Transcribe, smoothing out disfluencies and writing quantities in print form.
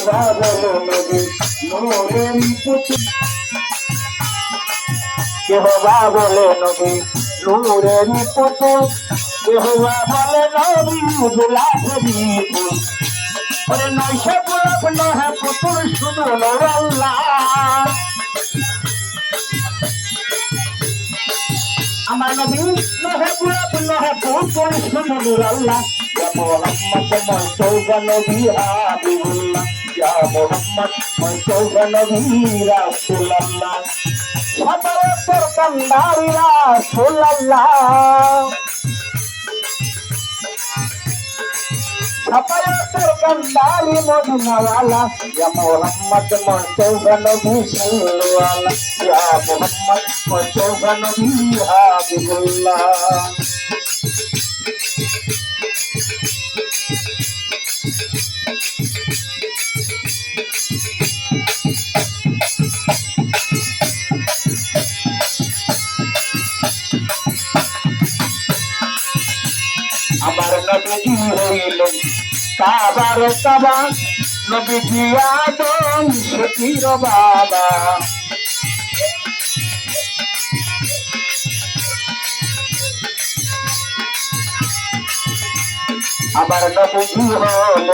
কেহবা বলে নবী নূরের পুতুল কেহবা বলে নবী নূরের পুতুল কেহবা বলে নবী গোলাপেরই ফুল ওরে নয়শো গোলাপ নহে পুতুল শুধু আল্লাহ আমার নবী নহে গোলাপ নহে পুতুল শুধু আল্লাহ ইয়া মুহাম্মদ মুস্তাফা নবী হাবিবুল্লাহ ইয়া মুহাম্মদ মুস্তাফা নবী রাসূলুল্লাহ সাদার কান্দারি রাসূলুল্লাহ সাদার কান্দারি মদিনাওয়ালা ইয়া মুহাম্মদ মুস্তাফা নবী সাল্লাল্লাহু ইয়া মুহাম্মদ মুস্তাফা নবী হাবিবুল্লাহ আমার নবীজি হইলেন কাবার কাবা নবীজি আদম শফির বাবা আমার নবীজি হলেন